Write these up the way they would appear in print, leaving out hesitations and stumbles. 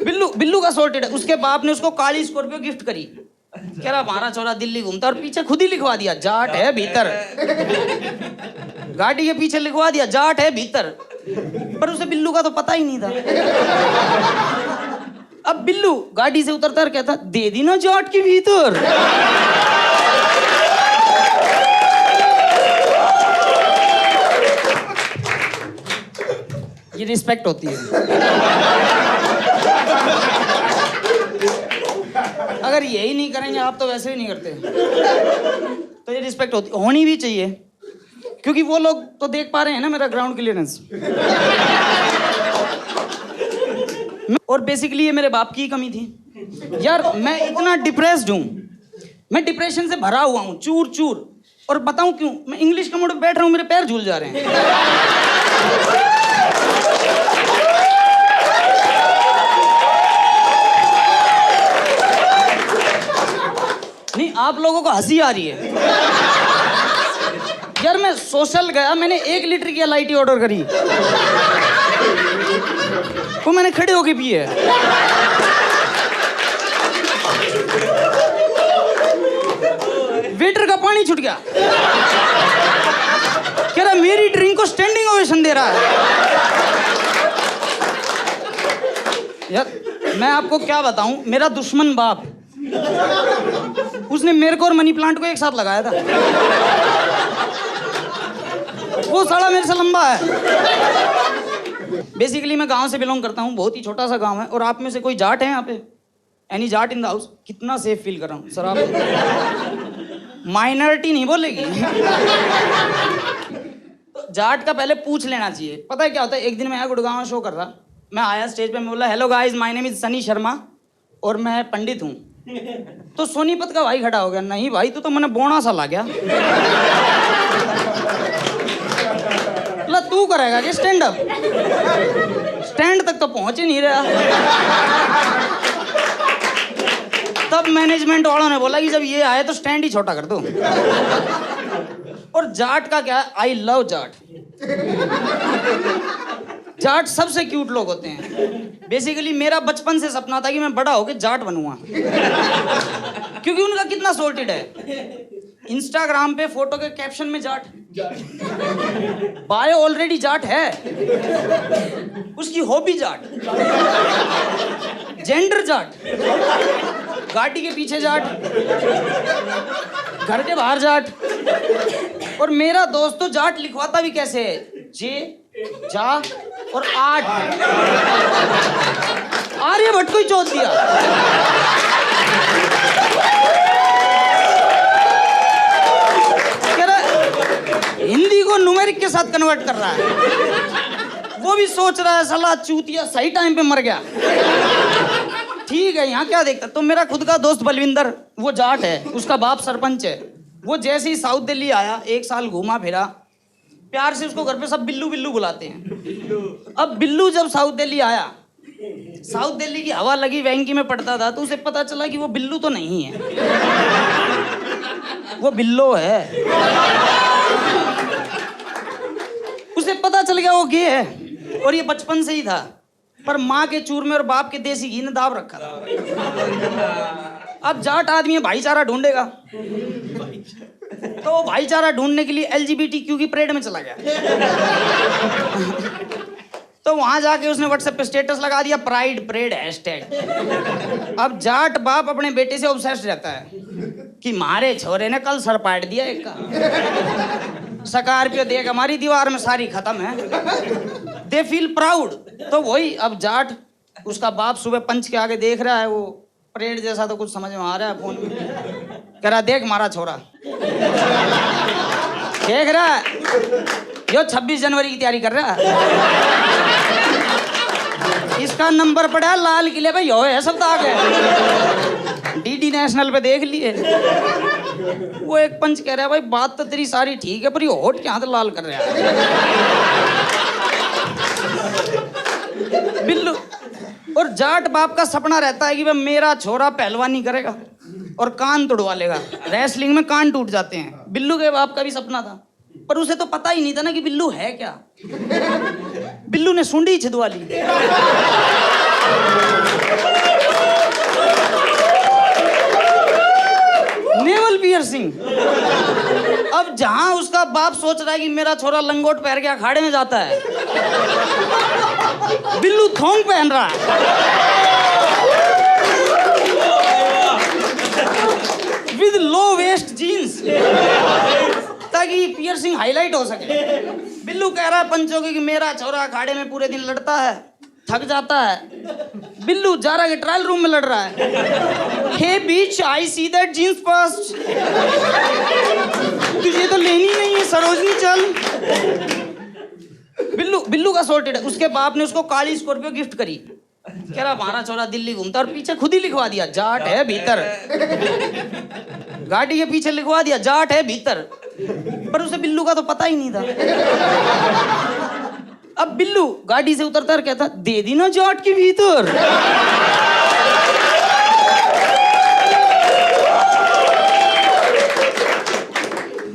बिल्लू का सॉर्टेड है। उसके बाप ने उसको काली स्कॉर्पियो गिफ्ट करी। कह रहा हमारा छोरा दिल्ली घूमता, और पीछे खुद ही लिखवा दिया जाट है भीतर। गाड़ी के पीछे लिखवा दिया जाट है भीतर, पर उसे बिल्लू का तो पता ही नहीं था। अब बिल्लू गाड़ी से उतरता और कहता दे दी ना जाट के भीतर। ये रिस्पेक्ट होती है। अगर यही नहीं करेंगे आप तो वैसे भी नहीं करते, तो ये रिस्पेक्ट होनी भी चाहिए, क्योंकि वो लोग तो देख पा रहे हैं ना मेरा ग्राउंड क्लियरेंस। और बेसिकली ये मेरे बाप की ही कमी थी यार। मैं इतना डिप्रेस्ड हूँ, मैं डिप्रेशन से भरा हुआ हूँ चूर चूर। और बताऊं क्यों? मैं इंग्लिश का मोड पे बैठ रहा हूँ, मेरे पैर झूल जा रहे हैं। नहीं, आप लोगों को हंसी आ रही है यार। मैं सोशल गया, मैंने 1 लीटर की LIT ऑर्डर करी, वो मैंने खड़े होके पी है। वेटर का पानी छूट गया, कह रहा मेरी ड्रिंक को स्टैंडिंग ओवेशन दे रहा है। यार मैं आपको क्या बताऊं, मेरा दुश्मन बाप, उसने मेरे को और मनी प्लांट को एक साथ लगाया था। वो साला मेरे से लंबा है। बेसिकली मैं गांव से बिलोंग करता हूँ, बहुत ही छोटा सा गांव है। और आप में से कोई जाट है यहाँ पे? Any Jat in the house? कितना सेफ फील कर रहा हूँ सर। आप माइनॉरिटी नहीं बोलेगी। तो जाट का पहले पूछ लेना चाहिए। पता है क्या होता है, एक दिन मैं यहाँ गुड़गांव शो कर रहा, मैं आया स्टेज पे, मैं बोला hello guys my name is Sunny Sharma और मैं पंडित हूँ। तो सोनीपत का भाई खड़ा हो गया, नहीं भाई तू तो मैंने बोना सा ला गया। तू करेगा कि स्टैंड अप? स्टैंड तक तो पहुंच ही नहीं रहा। तब मैनेजमेंट वालों ने बोला कि जब ये आए तो स्टैंड ही छोटा कर दो। और जाट का क्या है, आई लव जाट। जाट सबसे क्यूट लोग होते हैं। बेसिकली मेरा बचपन से सपना था कि मैं बड़ा होकर जाट बनूंगा, क्योंकि उनका कितना सॉर्टेड है। इंस्टाग्राम पे फोटो के कैप्शन में जाट, बायो ऑलरेडी जाट है, उसकी हॉबी जाट, जेंडर जाट, गाड़ी के पीछे जाट, घर के बाहर जाट। और मेरा दोस्त तो जाट लिखवाता भी कैसे है, जे जा और आठ। आर्यभट्ट को ही चोट दिया। हिंदी को न्यूमेरिक के साथ कन्वर्ट कर रहा है। वो भी सोच रहा है साला चूतिया सही टाइम पे मर गया। ठीक है, यहाँ क्या देखता। तो मेरा खुद का दोस्त बलविंदर, वो जाट है, उसका बाप सरपंच है। वो जैसे ही साउथ दिल्ली आया, 1 साल घूमा फिरा, प्यार से उसको घर पे सब बिल्लू बिल्लू बुलाते हैं। अब बिल्लू जब साउथ दिल्ली आया, साउथ दिल्ली की हवा लगी, वेंकी में पड़ता था, तो उसे पता चला कि वो बिल्लू तो नहीं है, वो बिल्लो है। उसे पता चल गया वो गे है, और ये बचपन से ही था। पर माँ के चूरमे और बाप के देसी घी ने दाब रखा था। अब जाट आदमी भाईचारा ढूंढेगा, तो भाईचारा ढूंढने के लिए LGBTQ की परेड में चला गया। तो वहां जाके उसने व्हाट्सएप पे स्टेटस लगा दिया, प्राइड परेड हैशटैग। अब जाट बाप अपने बेटे से ऑब्सेस्ड रहता है कि मारे छोरे ने कल सर पाट दिया एक का। स्कॉर्पियो देख हमारी दीवार में सारी खत्म है। They feel proud. तो वही अब जाट, उसका बाप सुबह पंच के आगे देख रहा है, वो परेड जैसा तो कुछ समझ में आ रहा है। फोन में कह रहा देख मारा छोरा, देख रहा है यो 26 जनवरी की तैयारी कर रहा है। इसका नंबर पड़ा लाल किले पे, यो है सब आगे। DD नेशनल पे देख लिए। वो एक पंच कह रहा है भाई बात तो तेरी सारी ठीक है, पर ये होठ क्या हाथ लाल कर रहा है। बिल्लू। और जाट बाप का सपना रहता है कि भाई मेरा छोरा पहलवानी करेगा और कान तुड़वा लेगा। रेसलिंग में कान टूट जाते हैं। बिल्लू के बाप का भी सपना था, पर उसे तो पता ही नहीं था ना कि बिल्लू है क्या। बिल्लू ने सूंडी छिदवा ली। बाप सोच रहा है कि मेरा छोरा लंगोट पहन के अखाड़े में जाता है, बिल्लू थोंग पहन रहा है विद लो वेस्ट जीन्स ताकि पियर्सिंग हाईलाइट हो सके। बिल्लू कह रहा है पंचों की कि मेरा छोरा अखाड़े में पूरे दिन लड़ता है, थक जाता है। बिल्लू जा रहा है ट्रायल रूम में लड़ रहा है। हे बीच, आई सी दैट जीन्स फर्स्ट। तुझे तो लेनी नहीं है सरोजनी, चल। बिल्लू का सॉर्टेड है। उसके बाप ने उसको काली स्कॉर्पियो गिफ्ट करी। कह रहा हमारा छोरा दिल्ली घूमता, और पीछे खुद ही लिखवा दिया जाट है भीतर। गाड़ी के पीछे लिखवा दिया जाट है भीतर, पर उसे बिल्लू का तो पता ही नहीं था। अब बिल्लू गाड़ी से उतरता और कहता दे दी ना जाट के भीतर।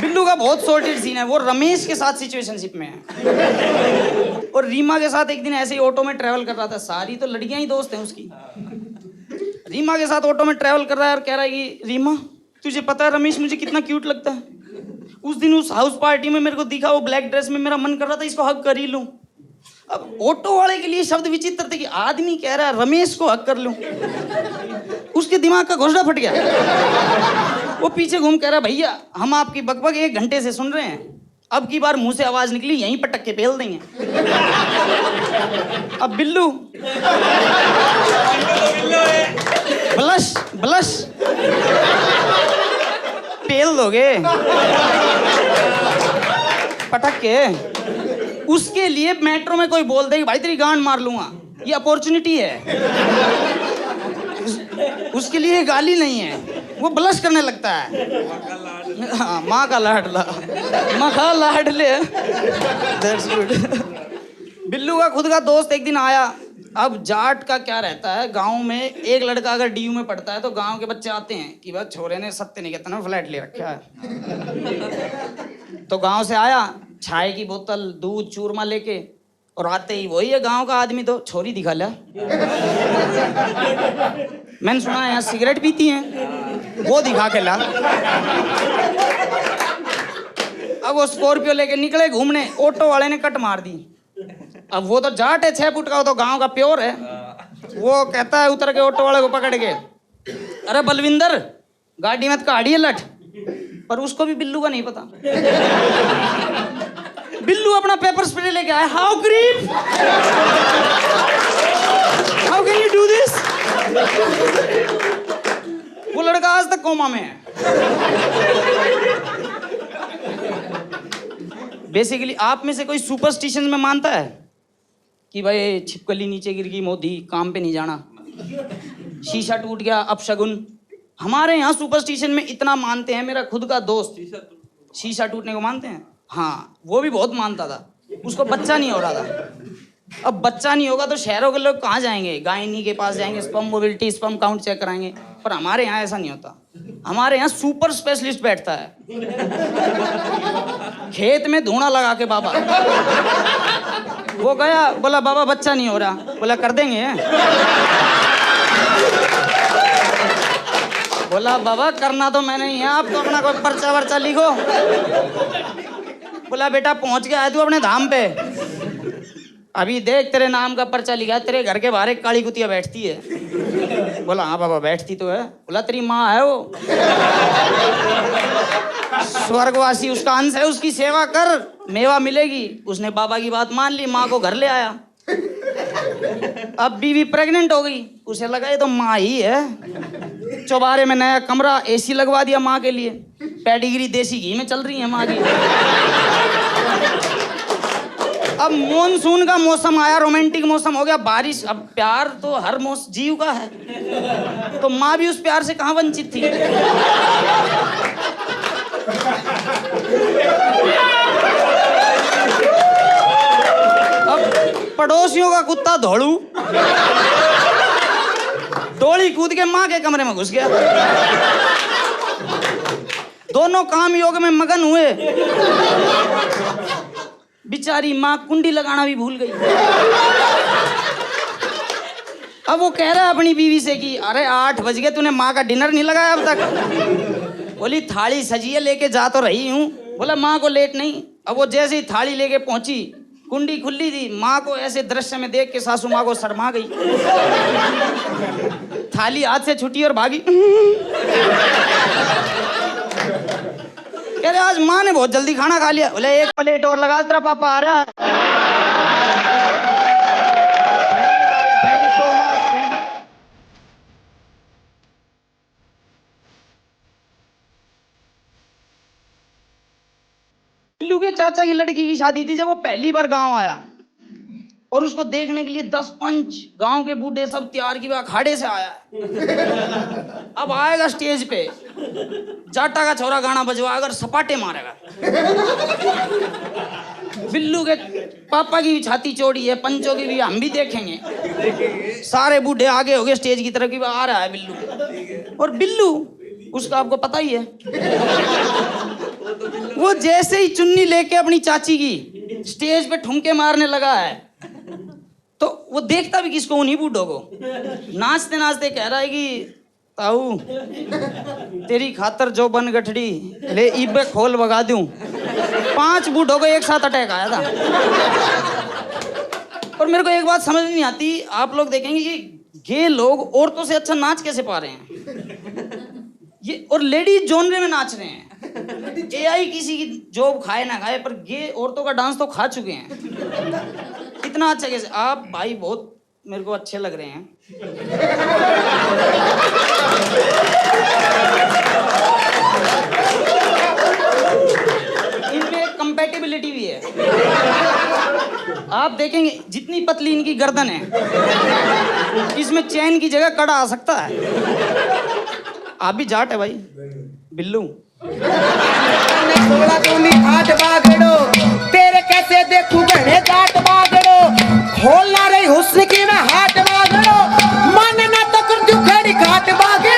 बिल्लू का बहुत सॉर्टेड सीन है। वो रमेश के साथ सिचुएशनशिप में है और रीमा के साथ एक दिन ऐसे ही ऑटो में ट्रेवल कर रहा था। सारी तो लड़कियां ही दोस्त हैं उसकी। रीमा के साथ ऑटो में ट्रेवल कर रहा है और कह रहा है कि रीमा तुझे पता है रमेश मुझे कितना क्यूट लगता है। उस दिन उस हाउस पार्टी में मेरे को दिखा वो ब्लैक ड्रेस में, मेरा मन कर रहा था इसको हक कर ही लूं। अब ऑटो वाले के लिए शब्द विचित्र थे कि आदमी कह रहा है रमेश को हक कर लूं। उसके दिमाग का घोंसला फट गया। वो पीछे घूम कह रहा भैया हम आपकी बकबक 1 घंटे से सुन रहे हैं, अब की बार मुंह से आवाज निकली यहीं पटक के पेल देंगे। अब बिल्लू ब्लश ब्लश पेल दोगे पटक के। उसके लिए मेट्रो में कोई बोल दे कि भाई तेरी गांड मार लूंगा, ये अपॉर्चुनिटी है। उसके लिए गाली नहीं है, वो ब्लश करने लगता है। हाँ, माँ का लाडला, माँ का लाडले। That's good। बिल्लू का खुद का दोस्त एक दिन आया। अब जाट का क्या रहता है, गांव में एक लड़का अगर डीयू में पढ़ता है तो गांव के बच्चे आते हैं कि बस छोरे ने सत्य नहीं कहता ना फ्लैट ले रखा है। तो गांव से आया, चाय की बोतल दूध चूरमा लेके, और आते ही वही है गांव का आदमी तो छोरी दिखा लिया। मैंने सुना है यहाँ सिगरेट पीती हैं, वो दिखा के ला। अब वो स्कॉर्पियो लेके निकले घूमने, ऑटो वाले ने कट मार दी। अब वो तो जाट है 6 फुट का, वो तो गांव का प्योर है। वो कहता है उतर के ऑटो वाले को पकड़ के, अरे बलविंदर गाड़ी में काढ़ी है लट। पर उसको भी बिल्लू का नहीं पता। बिल्लू अपना पेपर स्प्रे लेके आया। How creep, how can you do this. वो लड़का आज तक कोमा में है। बेसिकली आप में से कोई सुपरस्टिशन में मानता है कि भाई छिपकली नीचे गिर गई मोदी काम पे नहीं जाना, शीशा टूट गया अपशगुन। हमारे यहाँ सुपरस्टिशन में इतना मानते हैं। मेरा खुद का दोस्त शीशा टूटने को मानते हैं। हाँ, वो भी बहुत मानता था। उसको बच्चा नहीं हो रहा था। अब बच्चा नहीं होगा तो शहरों के लोग कहाँ जाएंगे, गायनी के पास जाएंगे, sperm mobility sperm count check कराएंगे। पर हमारे यहाँ ऐसा नहीं होता। हमारे यहाँ सुपर स्पेशलिस्ट बैठता है खेत में धूना लगा के। बाबा वो गया, बोला बाबा बच्चा नहीं हो रहा। बोला कर देंगे। बोला बाबा करना तो मैंने ही है, आप तो अपना कोई पर्चा वर्चा लिखो। बोला बेटा पहुंच गया है तू अपने धाम पे, अभी देख तेरे नाम का पर्चा लिखा है, तेरे घर के बाहर एक काली कुतिया बैठती है। बोला हाँ बाबा बैठती तो है। बोला तेरी माँ है वो, स्वर्गवासी उसका अंश है, उसकी सेवा कर मेवा मिलेगी। उसने बाबा की बात मान ली, माँ को घर ले आया। अब बीवी प्रेग्नेंट हो गई, उसे लगा ये तो माँ ही है। चौबारे में नया कमरा, एसी लगवा दिया माँ के लिए। पेडिग्री देसी घी में चल रही है माँ की। अब मॉनसून का मौसम आया, रोमांटिक मौसम हो गया, बारिश। अब प्यार तो हर जीव का है, तो माँ भी उस प्यार से कहाँ वंचित थी। अब पड़ोसियों का कुत्ता धोलू डोली कूद के माँ के कमरे में घुस गया। दोनों काम योग में मगन हुए। बेचारी माँ कुंडी लगाना भी भूल गई। अब वो कह रहा है अपनी बीवी से कि अरे 8 बज गए, तूने माँ का डिनर नहीं लगाया अब तक। बोली थाली सजी है लेके जा तो रही हूँ। बोला माँ को लेट नहीं। अब वो जैसे ही थाली लेके पहुंची, कुंडी खुली थी, माँ को ऐसे दृश्य में देख के सासू माँ को शर्मा गई। थाली हाथ से छुटी और भागी। कह रहे आज माँ ने बहुत जल्दी खाना खा लिया। बोले एक प्लेट और लगा, तेरा पापा आ रहा है। बिल्लू के चाचा की लड़की की शादी थी। जब वो पहली बार गांव आया और उसको देखने के लिए 10 पंच गांव के बूढ़े सब तैयार की अखाड़े से आया। अब आएगा स्टेज पे, जाटा का छोरा गाना बजवा कर सपाटे मारेगा। बिल्लू के पापा की भी छाती चौड़ी है, पंचों की भी हम भी देखेंगे। सारे बूढ़े आगे हो गए स्टेज की तरफ, की आ रहा है बिल्लू। और बिल्लू उसका आपको पता ही है, वो जैसे ही चुन्नी लेके अपनी चाची की स्टेज पे ठुमके मारने लगा है, तो वो देखता भी किसको, उन्हीं बूढ़ों को। नाचते नाचते कह रहा है कि ताऊ तेरी खातर जो बन गठड़ी ले इबे खोल भगा दूं। 5 बूढ़ों को एक साथ अटैक आया था। और मेरे को एक बात समझ नहीं आती, आप लोग देखेंगे कि गे लोग औरतों से अच्छा नाच कैसे पा रहे हैं ये, और लेडीज जॉनरे में नाच रहे हैं। एआई किसी की जॉब खाए ना खाए, पर गे औरतों का डांस तो खा चुके हैं। इतना अच्छा कैसे? आप भाई बहुत मेरे को अच्छे लग रहे हैं। इनमें एक कंपैटिबिलिटी भी है। आप देखेंगे जितनी पतली इनकी गर्दन है, इसमें चैन की जगह कड़ा आ सकता है। आप भी जाट है भाई बिल्लू। तेरे कैसे देखू घने जाट बागड़ो, खोलना रही हुस्न की मैं हाथ बागड़ो, मन ना तो कर खड़ी घाट बागे।